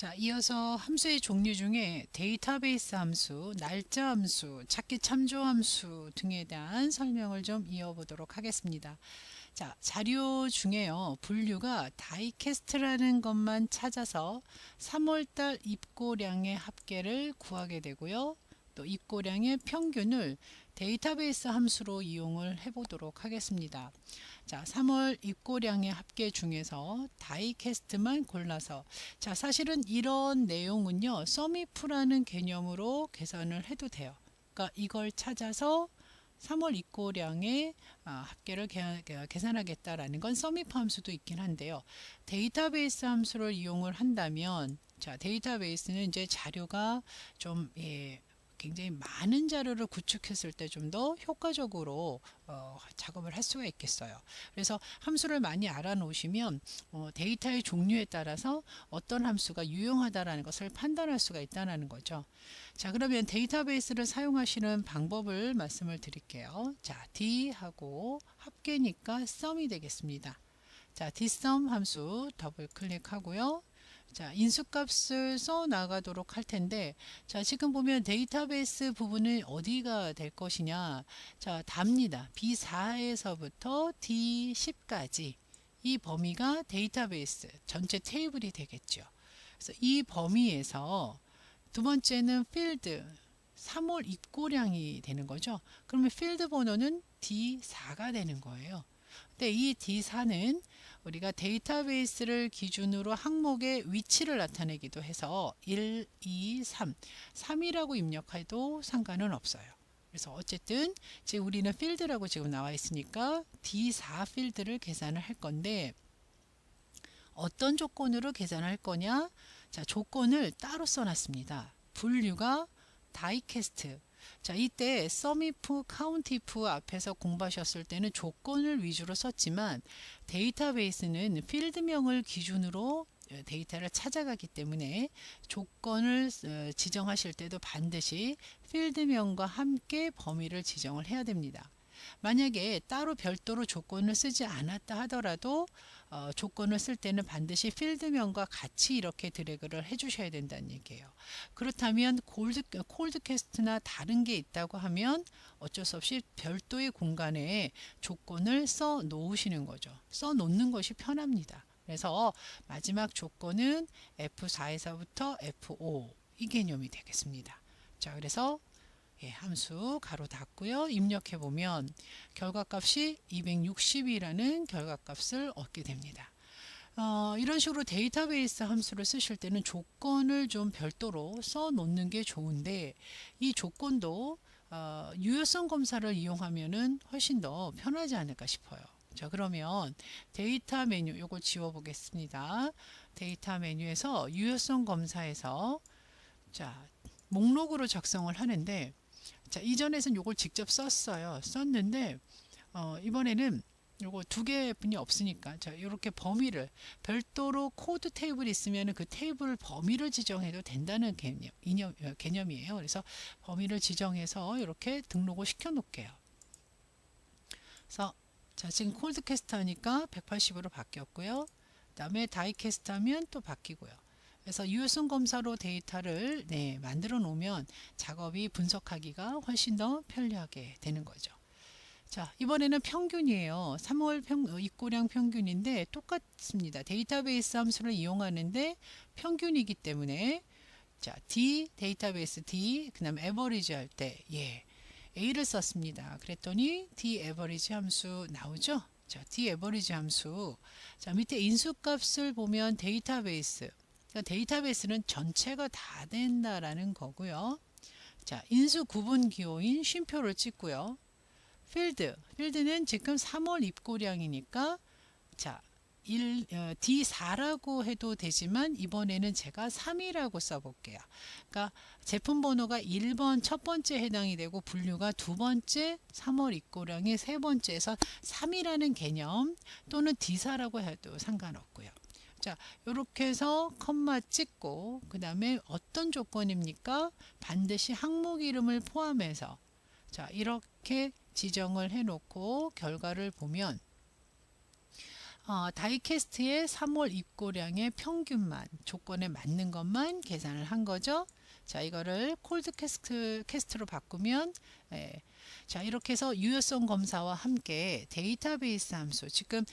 자, 이어서 함수의 종류 중에 데이터베이스 함수, 날짜 함수, 찾기 참조 함수 등에 대한 설명을 좀 이어보도록 하겠습니다. 자, 자료 중에요. 분류가 다이캐스트라는 것만 찾아서 3월달 입고량의 합계를 구하게 되고요. 또 입고량의 평균을 데이터베이스 함수로 이용을 해보도록 하겠습니다. 자, 3월 입고량의 합계 중에서 다이캐스트만 골라서, 자, 사실은 이런 내용은요, 썸이프라는 개념으로 계산을 해도 돼요. 그러니까 이걸 찾아서 3월 입고량의 합계를 계산하겠다라는 건 썸이프 함수도 있긴 한데요. 데이터베이스 함수를 이용을 한다면, 자, 데이터베이스는 이제 자료가 좀 굉장히 많은 자료를 구축했을 때 좀 더 효과적으로 작업을 할 수가 있겠어요. 그래서 함수를 많이 알아놓으시면 데이터의 종류에 따라서 어떤 함수가 유용하다라는 것을 판단할 수가 있다는 거죠. 자, 그러면 데이터베이스를 사용하시는 방법을 말씀을 드릴게요. 자, D하고 합계니까 sum이 되겠습니다. 자, dsum 함수 더블 클릭하고요. 자, 인수값을 써 나가도록 할 텐데, 자, 지금 보면 데이터베이스 부분은 어디가 될 것이냐. 자, 답니다. B4에서부터 D10까지 이 범위가 데이터베이스 전체 테이블이 되겠죠. 그래서 이 범위에서 두 번째는 필드 3월 입고량이 되는 거죠. 그러면 필드 번호는 D4가 되는 거예요. 근데 이 D4는 우리가 데이터베이스를 기준으로 항목의 위치를 나타내기도 해서 1, 2, 3, 3이라고 입력해도 상관은 없어요. 그래서 어쨌든 지금 우리는 필드라고 지금 나와 있으니까 D4 필드를 계산을 할 건데, 어떤 조건으로 계산할 거냐? 자, 조건을 따로 써놨습니다. 분류가 다이캐스트. 자, 이때 썸이프, 카운티프 앞에서 공부하셨을 때는 조건을 위주로 썼지만, 데이터베이스는 필드명을 기준으로 데이터를 찾아가기 때문에 조건을 지정하실 때도 반드시 필드명과 함께 범위를 지정을 해야 됩니다. 만약에 따로 별도로 조건을 쓰지 않았다 하더라도 조건을 쓸 때는 반드시 필드명과 같이 이렇게 드래그를 해주셔야 된다는 얘기예요. 그렇다면 콜드캐스트나 다른 게 있다고 하면 어쩔 수 없이 별도의 공간에 조건을 써 놓으시는 거죠. 써 놓는 것이 편합니다. 그래서 마지막 조건은 F4에서부터 F5 이 개념이 되겠습니다. 자, 그래서 함수 가로 닫고요. 입력해 보면 결과값이 260이라는 결과값을 얻게 됩니다. 이런 식으로 데이터베이스 함수를 쓰실 때는 조건을 좀 별도로 써 놓는 게 좋은데, 이 조건도 유효성 검사를 이용하면은 훨씬 더 편하지 않을까 싶어요. 자, 그러면 데이터 메뉴 요걸 지워 보겠습니다. 데이터 메뉴에서 유효성 검사에서, 자, 목록으로 작성을 하는데, 자, 이전에는 요걸 직접 썼는데 이번에는 요거 두 개뿐이 없으니까, 자, 이렇게 범위를 별도로 코드 테이블이 있으면 그 테이블 범위를 지정해도 된다는 개념이에요. 그래서 범위를 지정해서 이렇게 등록을 시켜 놓을게요. 그래서 자, 지금 콜드캐스트 하니까 180으로 바뀌었고요. 그 다음에 다이캐스트 하면 또 바뀌고요. 그래서 유효성 검사로 데이터를 만들어 놓으면 작업이 분석하기가 훨씬 더 편리하게 되는 거죠. 자, 이번에는 평균이에요. 3월 입고량 평균인데 똑같습니다. 데이터베이스 함수를 이용하는데 평균이기 때문에, 자, D 데이터베이스 D 그다음에 에버리지 할 때 A를 썼습니다. 그랬더니 D 에버리지 함수 나오죠. 자, D 에버리지 함수. 자, 밑에 인수값을 보면 데이터베이스. 데이터베이스는 전체가 다 된다라는 거고요. 자, 인수 구분 기호인 쉼표를 찍고요. 필드는 지금 3월 입고량이니까, 자, D4라고 해도 되지만 이번에는 제가 3이라고 써볼게요. 그러니까 제품 번호가 1번 첫 번째 해당이 되고 분류가 두 번째, 3월 입고량이 세 번째에서 3이라는 개념, 또는 D4라고 해도 상관없고요. 자, 이렇게 해서 컴마 찍고, 그 다음에 어떤 조건입니까? 반드시 항목 이름을 포함해서, 자, 이렇게 지정을 해 놓고 결과를 보면 다이캐스트의 3월 입고량의 평균만 조건에 맞는 것만 계산을 한 거죠. 자, 이거를 콜드 캐스트로 바꾸면 자, 이렇게 해서 유효성 검사와 함께 데이터베이스 함수 지금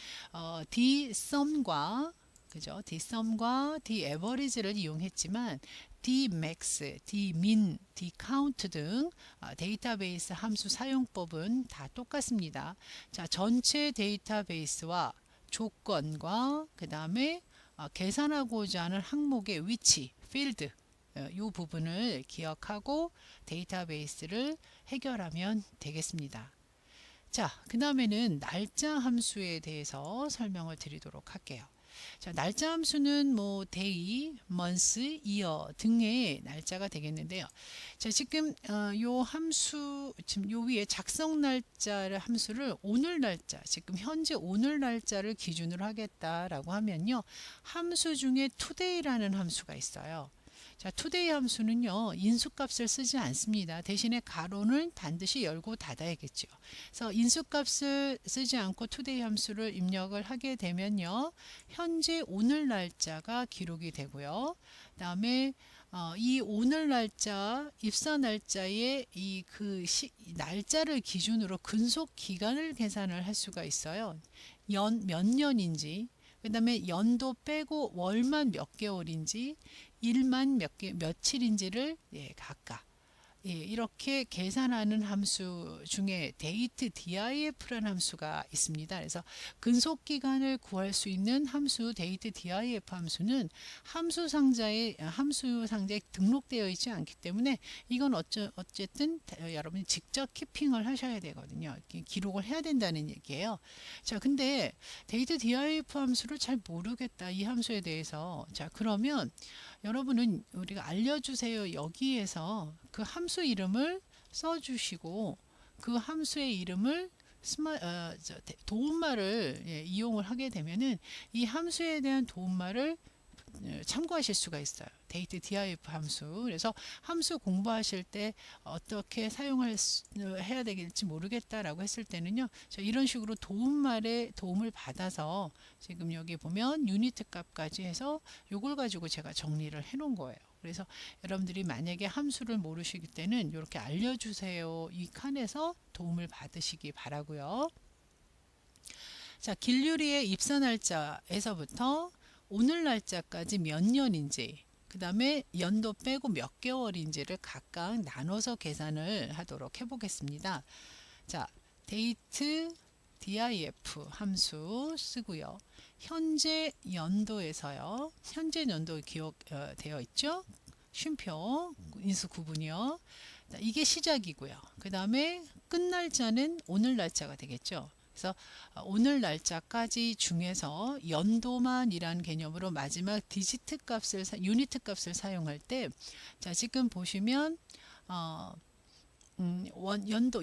dsum과 그죠? dsum과 daverage를 이용했지만 dmax, dmin, dcount 등 데이터베이스 함수 사용법은 다 똑같습니다. 자, 전체 데이터베이스와 조건과 그 다음에 계산하고자 하는 항목의 위치, 필드 이 부분을 기억하고 데이터베이스를 해결하면 되겠습니다. 자, 그 다음에는 날짜 함수에 대해서 설명을 드리도록 할게요. 자, 날짜 함수는 뭐 day, month, year 등의 날짜가 되겠는데요. 자, 지금 요 함수 지금 요 위에 작성 날짜 함수를 오늘 날짜, 지금 현재 오늘 날짜를 기준으로 하겠다라고 하면요. 함수 중에 today라는 함수가 있어요. 자, today 함수는요, 인수값을 쓰지 않습니다. 대신에 가로는 반드시 열고 닫아야겠죠. 그래서 인수값을 쓰지 않고 today 함수를 입력을 하게 되면요, 현재 오늘 날짜가 기록이 되고요. 그다음에 이 오늘 날짜, 입사 날짜의 날짜를 기준으로 근속 기간을 계산을 할 수가 있어요. 몇 년인지, 그 다음에 연도 빼고 월만 몇 개월인지, 일만 며칠인지를 각각 이렇게 계산하는 함수 중에 date diff라는 함수가 있습니다. 그래서 근속 기간을 구할 수 있는 함수 date diff 함수는 함수 상자에 등록되어 있지 않기 때문에 이건 어쨌든 여러분이 직접 키핑을 하셔야 되거든요. 기록을 해야 된다는 얘기예요. 자, 근데 date diff 함수를 잘 모르겠다, 이 함수에 대해서. 자, 그러면 여러분은 우리가 알려주세요 여기에서 그 함수 이름을 써주시고 그 함수의 이름을 도움말을 이용을 하게 되면은 이 함수에 대한 도움말을 참고하실 수가 있어요. date diff 함수. 그래서 함수 공부하실 때 어떻게 해야 되겠지 모르겠다라고 했을 때는요. 이런 식으로 도움말의 도움을 받아서 지금 여기 보면 유니트 값까지 해서 요걸 가지고 제가 정리를 해 놓은 거예요. 그래서 여러분들이 만약에 함수를 모르시기 때는 이렇게 알려주세요 이 칸에서 도움을 받으시기 바라고요. 자, 길유리의 입사 날짜에서부터 오늘 날짜까지 몇 년인지, 그 다음에 연도 빼고 몇 개월인지를 각각 나눠서 계산을 하도록 해보겠습니다. 자, date diff 함수 쓰고요. 현재 연도에서요. 현재 연도 기억되어 있죠? 쉼표 인수 구분이요. 자, 이게 시작이고요. 그 다음에 끝 날짜는 오늘 날짜가 되겠죠. 그래서 오늘 날짜까지 중에서 연도만이라는 개념으로 마지막 디지트 값을 유니트 값을 사용할 때, 자, 지금 보시면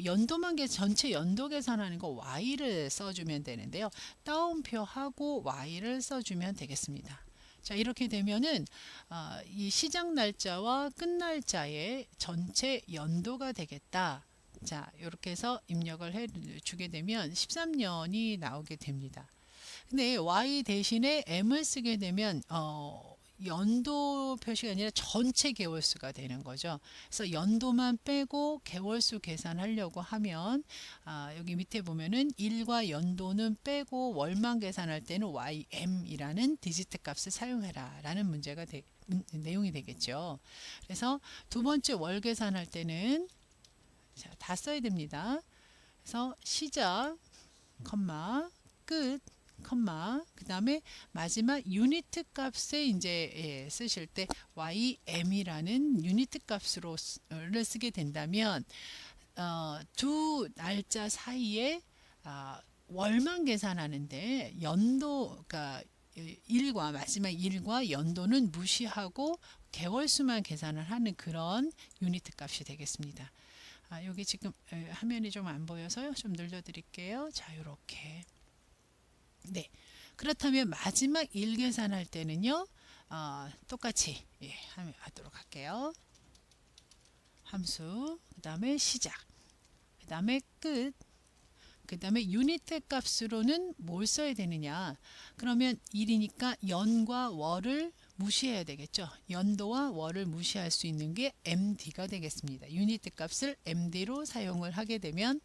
연도만 전체 연도 계산하는 거 Y를 써주면 되는데요. 따옴표하고 Y를 써주면 되겠습니다. 자, 이렇게 되면은 이 시작 날짜와 끝 날짜의 전체 연도가 되겠다. 자, 이렇게 해서 입력을 해 주게 되면 13년이 나오게 됩니다. 근데 Y 대신에 M을 쓰게 되면 연도 표시가 아니라 전체 개월수가 되는 거죠. 그래서 연도만 빼고 개월수 계산하려고 하면 여기 밑에 보면은 일과 연도는 빼고 월만 계산할 때는 YM이라는 디지트 값을 사용해라 라는 문제가 내용이 되겠죠. 그래서 두 번째 월 계산할 때는 자, 다 써야 됩니다. 그래서 시작, 컴마, 끝, 컴마, 그 다음에 마지막 유니트 값에 이제 쓰실 때 YM이라는 유니트 값을 쓰게 된다면 두 날짜 사이에 월만 계산하는데 연도, 그러니까 마지막 일과 연도는 무시하고 개월수만 계산을 하는 그런 유니트 값이 되겠습니다. 여기 지금 화면이 좀 안 보여서요. 좀 늘려드릴게요. 자, 요렇게. 네. 그렇다면 마지막 일 계산할 때는요. 똑같이 하도록 할게요. 함수, 그 다음에 시작, 그 다음에 끝, 그 다음에 유니트 값으로는 뭘 써야 되느냐. 그러면 1이니까 연과 월을 무시해야 되겠죠. 연도와 월을 무시할 수 있는 게 MD가 되겠습니다. 유니트 값을 MD로 사용을 하게 되면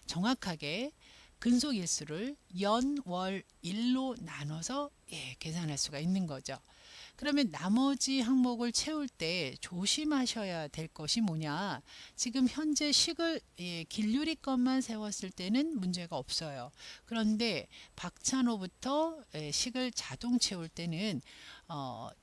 정확하게 근속 일수를 연, 월, 일로 나눠서 계산할 수가 있는 거죠. 그러면 나머지 항목을 채울 때 조심하셔야 될 것이 뭐냐. 지금 현재 식을 길유리 것만 세웠을 때는 문제가 없어요. 그런데 박찬호부터 식을 자동 채울 때는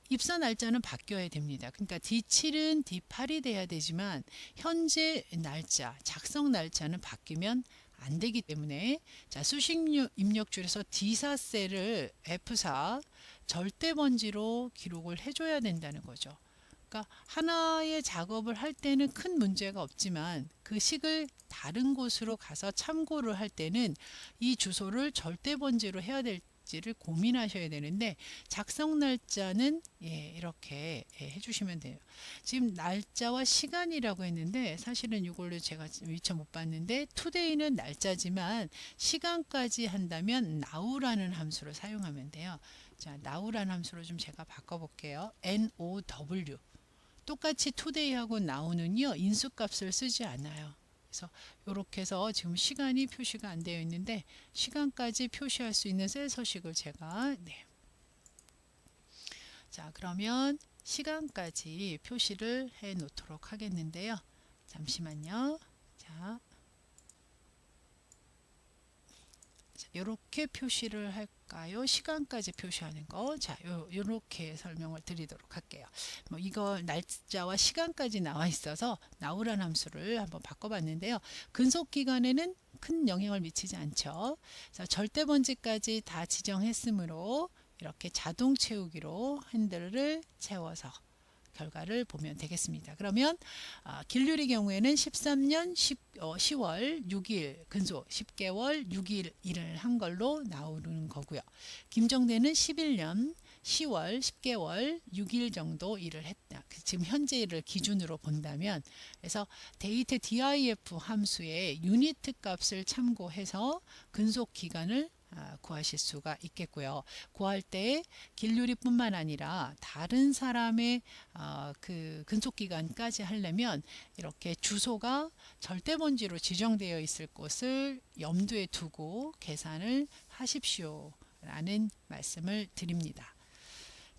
입사 날짜는 바뀌어야 됩니다. 그러니까 D7은 D8이 돼야 되지만 현재 날짜, 작성 날짜는 바뀌면 안 되기 때문에 자, 수식 입력줄에서 D4 셀을 F4 절대 번지로 기록을 해줘야 된다는 거죠. 그러니까 하나의 작업을 할 때는 큰 문제가 없지만 그 식을 다른 곳으로 가서 참고를 할 때는 이 주소를 절대 번지로 해야 될지를 고민하셔야 되는데 작성 날짜는 이렇게 해주시면 돼요. 지금 날짜와 시간이라고 했는데 사실은 이걸로 제가 미처 못 봤는데 today는 날짜지만 시간까지 한다면 now라는 함수를 사용하면 돼요. 자, now라는 함수로 좀 제가 바꿔볼게요. now. 똑같이 today하고 now는요, 인수값을 쓰지 않아요. 그래서 이렇게 해서 지금 시간이 표시가 안 되어 있는데 시간까지 표시할 수 있는 셀 서식을 제가 자, 그러면 시간까지 표시를 해 놓도록 하겠는데요. 잠시만요. 자, 이렇게 표시를 할까요? 시간까지 표시하는 거. 자, 요렇게 설명을 드리도록 할게요. 뭐 이거 날짜와 시간까지 나와 있어서 now라는 함수를 한번 바꿔봤는데요. 근속 기간에는 큰 영향을 미치지 않죠. 자, 절대 번지까지 다 지정했으므로 이렇게 자동 채우기로 핸들을 채워서 결과를 보면 되겠습니다. 그러면 길유리 경우에는 13년 10월 6일 근속 10개월 6일 일을 한 걸로 나오는 거고요. 김정대는 11년 10월 10개월 6일 정도 일을 했다. 지금 현재 일을 기준으로 본다면 그래서 데이트 diff 함수의 유니트 값을 참고해서 근속 기간을 구하실 수가 있겠고요. 구할 때 길유리뿐만 아니라 다른 사람의 그 근속기간까지 하려면 이렇게 주소가 절대번지로 지정되어 있을 것을 염두에 두고 계산을 하십시오 라는 말씀을 드립니다.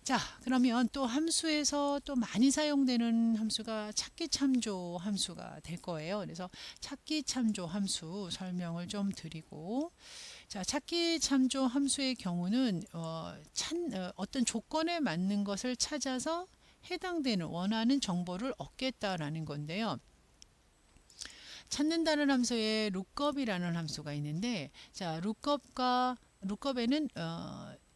자, 그러면 또 함수에서 또 많이 사용되는 함수가 찾기 참조 함수가 될 거예요. 그래서 찾기 참조 함수 설명을 좀 드리고, 자, 찾기 참조 함수의 경우는 어떤 조건에 맞는 것을 찾아서 해당되는 원하는 정보를 얻겠다라는 건데요. 찾는다는 함수에 lookup이라는 함수가 있는데, 자, lookup에는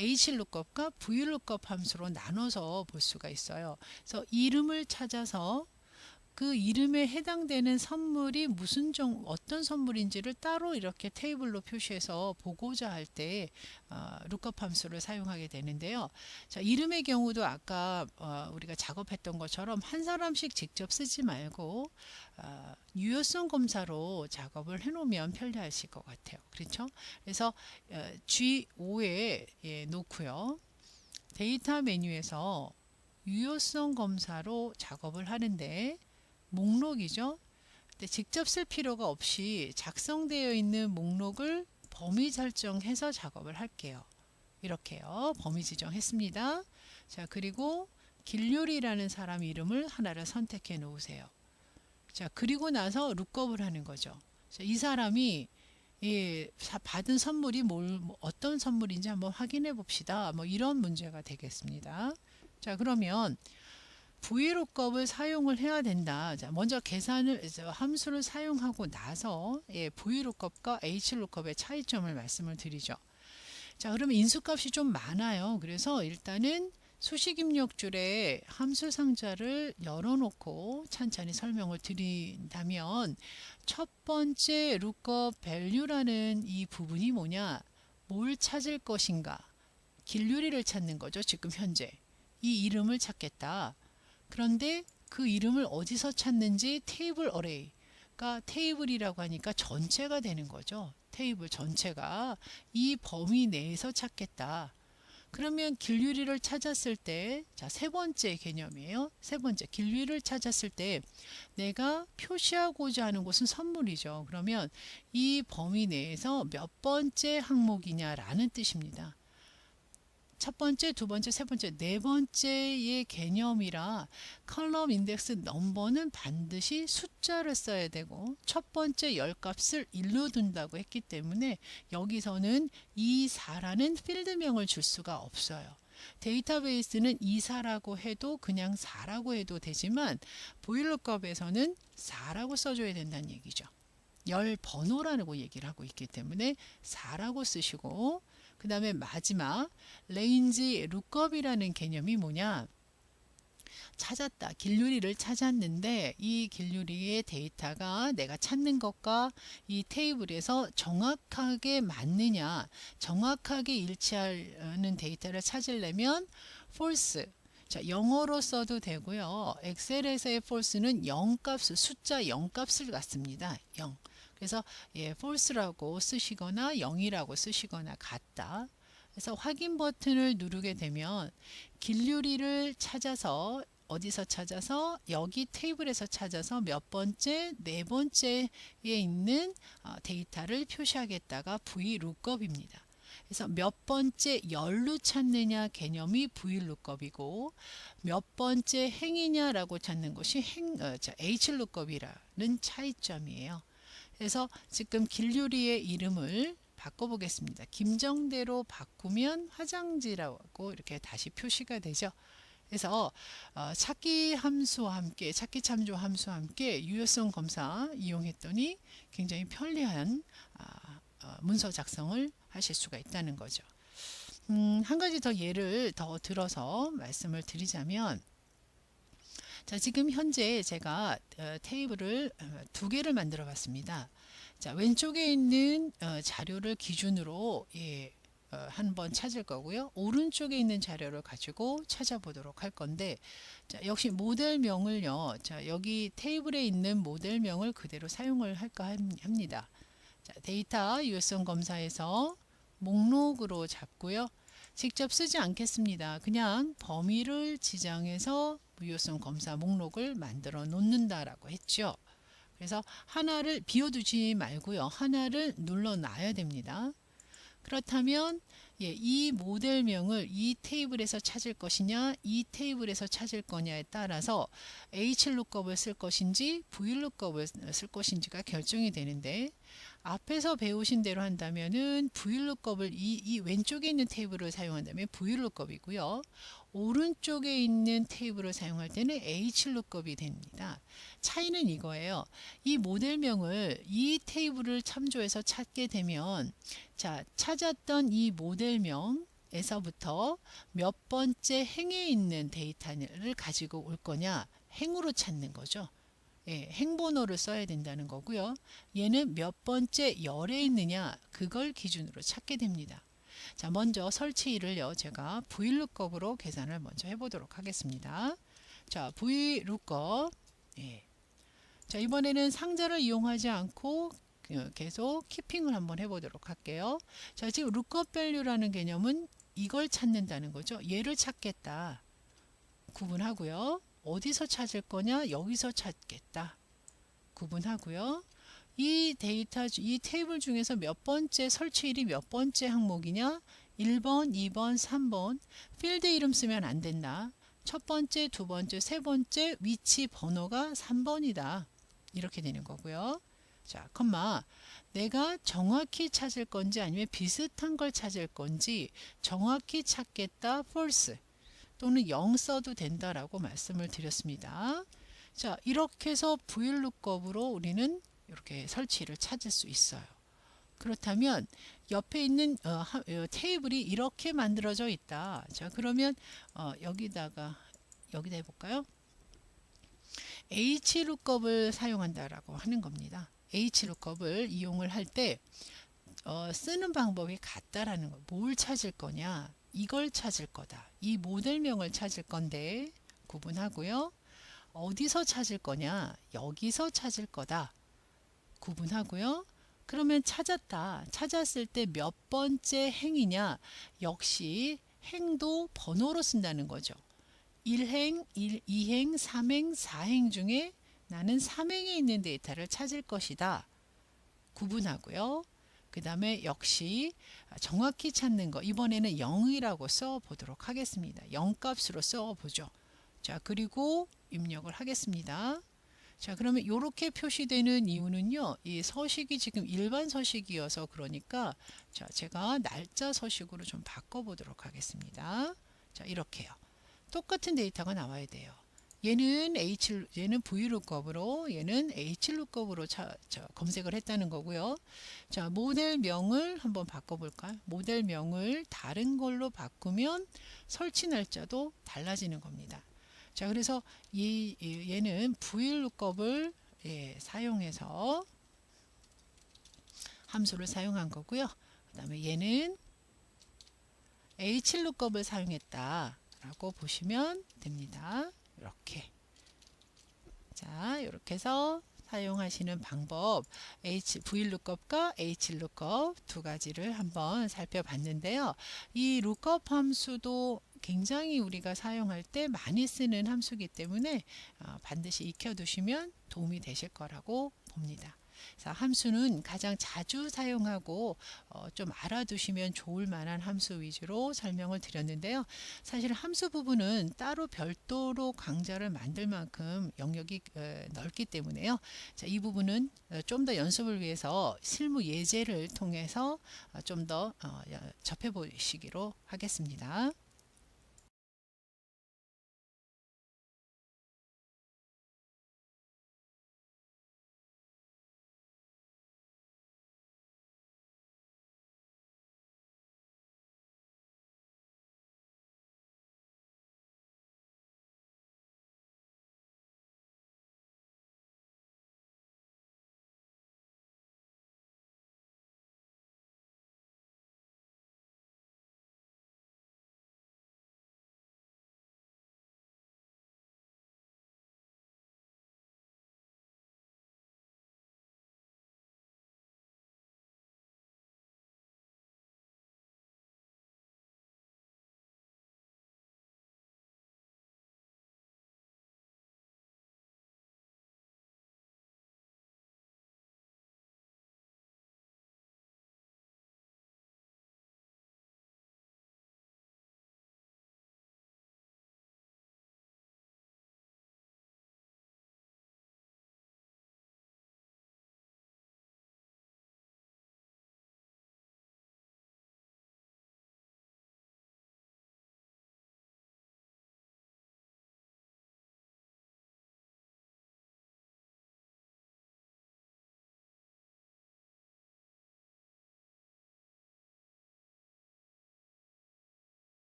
HLOOKUP과 VLOOKUP 함수로 나눠서 볼 수가 있어요. 그래서 이름을 찾아서 그 이름에 해당되는 선물이 어떤 선물인지를 따로 이렇게 테이블로 표시해서 보고자 할 때 lookup 함수를 사용하게 되는데요. 자, 이름의 경우도 아까 우리가 작업했던 것처럼 한 사람씩 직접 쓰지 말고 유효성 검사로 작업을 해놓으면 편리하실 것 같아요. 그렇죠? 그래서 G5에 놓고요. 데이터 메뉴에서 유효성 검사로 작업을 하는데 목록이죠. 근데 직접 쓸 필요가 없이 작성되어 있는 목록을 범위 설정해서 작업을 할게요. 이렇게요. 범위 지정했습니다. 자, 그리고 길유리라는 사람 이름을 하나를 선택해 놓으세요. 자, 그리고 나서 룩업을 하는 거죠. 자, 이 사람이 받은 선물이 어떤 선물인지 한번 확인해 봅시다. 뭐 이런 문제가 되겠습니다. 자, 그러면 VLOOKUP을 사용을 해야 된다. 자, 먼저 함수를 사용하고 나서 VLOOKUP과 HLOOKUP의 차이점을 말씀을 드리죠. 자, 그러면 인수값이 좀 많아요. 그래서 일단은 수식 입력줄에 함수 상자를 열어놓고 천천히 설명을 드린다면 첫 번째 lookup value라는 이 부분이 뭐냐? 뭘 찾을 것인가? 길유리를 찾는 거죠. 지금 현재. 이 이름을 찾겠다. 그런데 그 이름을 어디서 찾는지 테이블 어레이, 그러니까 테이블이라고 하니까 전체가 되는 거죠. 테이블 전체가 이 범위 내에서 찾겠다. 그러면 길유리를 찾았을 때, 자, 세 번째 개념이에요. 세 번째, 길유리를 찾았을 때 내가 표시하고자 하는 곳은 선물이죠. 그러면 이 범위 내에서 몇 번째 항목이냐라는 뜻입니다. 첫 번째, 두 번째, 세 번째, 네 번째의 개념이라 컬럼 인덱스 넘버는 반드시 숫자를 써야 되고 첫 번째 열 값을 1로 둔다고 했기 때문에 여기서는 24라는 필드명을 줄 수가 없어요. 데이터베이스는 24라고 해도 그냥 4라고 해도 되지만 보일러컵에서는 4라고 써줘야 된다는 얘기죠. 열 번호라고 얘기를 하고 있기 때문에 4라고 쓰시고, 그 다음에 마지막 레인지 룩업이라는 개념이 뭐냐, 찾았다. 길유리를 찾았는데 이 길유리의 데이터가 내가 찾는 것과 이 테이블에서 정확하게 맞느냐, 정확하게 일치하는 데이터를 찾으려면 false, 자, 영어로 써도 되고요. 엑셀에서의 false는 0값을, 숫자 0값을 갖습니다. 0. 그래서 false라고 쓰시거나 0이라고 쓰시거나 같다. 그래서 확인 버튼을 누르게 되면 길유리를 찾아서 어디서 찾아서 여기 테이블에서 찾아서 몇 번째, 네 번째에 있는 데이터를 표시하겠다가 VLOOKUP입니다. 그래서 몇 번째 열로 찾느냐 개념이 VLOOKUP이고 몇 번째 행이냐라고 찾는 것이 HLOOKUP이라는 차이점이에요. 그래서 지금 길유리의 이름을 바꿔보겠습니다. 김정대로 바꾸면 화장지라고 이렇게 다시 표시가 되죠. 그래서 찾기 함수와 함께, 찾기 참조 함수와 함께 유효성 검사 이용했더니 굉장히 편리한 문서 작성을 하실 수가 있다는 거죠. 한 가지 더 예를 더 들어서 말씀을 드리자면, 자, 지금 현재 제가 테이블을 두 개를 만들어 봤습니다. 자, 왼쪽에 있는 자료를 기준으로 한번 찾을 거고요. 오른쪽에 있는 자료를 가지고 찾아보도록 할 건데, 자, 역시 모델명을요. 자, 여기 테이블에 있는 모델명을 그대로 사용을 할까 합니다. 자, 데이터 유효성 검사에서 목록으로 잡고요. 직접 쓰지 않겠습니다. 그냥 범위를 지정해서 유효성 검사 목록을 만들어 놓는다라고 했죠. 그래서 하나를 비워두지 말고요. 하나를 눌러 놔야 됩니다. 그렇다면 이 모델명을 이 테이블에서 찾을 것이냐, 이 테이블에서 찾을 거냐에 따라서 HLOOKUP을 쓸 것인지 VLOOKUP을 쓸 것인지가 결정이 되는데, 앞에서 배우신 대로 한다면은 VLOOKUP을 이 왼쪽에 있는 테이블을 사용한다면 VLOOKUP이고요. 오른쪽에 있는 테이블을 사용할 때는 HLOOKUP이 됩니다. 차이는 이거예요. 이 모델명을 이 테이블을 참조해서 찾게 되면, 자, 찾았던 이 모델명에서부터 몇 번째 행에 있는 데이터를 가지고 올 거냐, 행으로 찾는 거죠. 행번호를 써야 된다는 거고요. 얘는 몇 번째 열에 있느냐, 그걸 기준으로 찾게 됩니다. 자, 먼저 설치일을요, 제가 VLOOKUP으로 계산을 먼저 해보도록 하겠습니다. 자, VLOOKUP. 자, 이번에는 상자를 이용하지 않고 계속 키핑을 한번 해보도록 할게요. 자, 지금 lookup value라는 개념은 이걸 찾는다는 거죠. 얘를 찾겠다. 구분하고요. 어디서 찾을 거냐? 여기서 찾겠다. 구분하고요. 이 데이터, 이 테이블 중에서 몇 번째 설치일이 몇 번째 항목이냐? 1번, 2번, 3번. 필드 이름 쓰면 안 된다. 첫 번째, 두 번째, 세 번째 위치 번호가 3번이다. 이렇게 되는 거고요. 자, 컴마. 내가 정확히 찾을 건지 아니면 비슷한 걸 찾을 건지 정확히 찾겠다. false. 또는 0 써도 된다라고 말씀을 드렸습니다. 자, 이렇게 해서 VLOOKUP으로 우리는 이렇게 설치를 찾을 수 있어요. 그렇다면 옆에 있는 테이블이 이렇게 만들어져 있다. 자, 그러면 여기다 해볼까요? HLOOKUP을 사용한다라고 하는 겁니다. HLOOKUP을 이용을 할 때 쓰는 방법이 같다라는 거. 뭘 찾을 거냐? 이걸 찾을 거다. 이 모델명을 찾을 건데 구분하고요. 어디서 찾을 거냐? 여기서 찾을 거다. 구분하고요. 그러면 찾았다. 찾았을 때 몇 번째 행이냐? 역시 행도 번호로 쓴다는 거죠. 1행, 2행, 3행, 4행 중에 나는 3행에 있는 데이터를 찾을 것이다. 구분하고요. 그 다음에 역시 정확히 찾는 거 이번에는 0이라고 써보도록 하겠습니다. 0값으로 써보죠. 자, 그리고 입력을 하겠습니다. 자, 그러면 이렇게 표시되는 이유는요. 이 서식이 지금 일반 서식이어서 그러니까 자, 제가 날짜 서식으로 좀 바꿔보도록 하겠습니다. 자, 이렇게요. 똑같은 데이터가 나와야 돼요. 얘는 VLOOKUP으로 얘는 HLOOKUP으로 검색을 했다는 거고요. 자, 모델명을 한번 바꿔볼까요? 모델명을 다른 걸로 바꾸면 설치 날짜도 달라지는 겁니다. 자, 그래서 얘는 VLOOKUP을 사용해서 함수를 사용한 거고요. 그 다음에 얘는 HLOOKUP을 사용했다 라고 보시면 됩니다. 이렇게. 자, 이렇게 해서 사용하시는 방법 VLOOKUP과 HLOOKUP 두 가지를 한번 살펴봤는데요. 이 lookup 함수도 굉장히 우리가 사용할 때 많이 쓰는 함수이기 때문에 반드시 익혀두시면 도움이 되실 거라고 봅니다. 자, 함수는 가장 자주 사용하고 좀 알아두시면 좋을 만한 함수 위주로 설명을 드렸는데요. 사실 함수 부분은 따로 별도로 강좌를 만들 만큼 영역이 넓기 때문에요. 자, 이 부분은 좀 더 연습을 위해서 실무 예제를 통해서 좀 더 접해 보시기로 하겠습니다.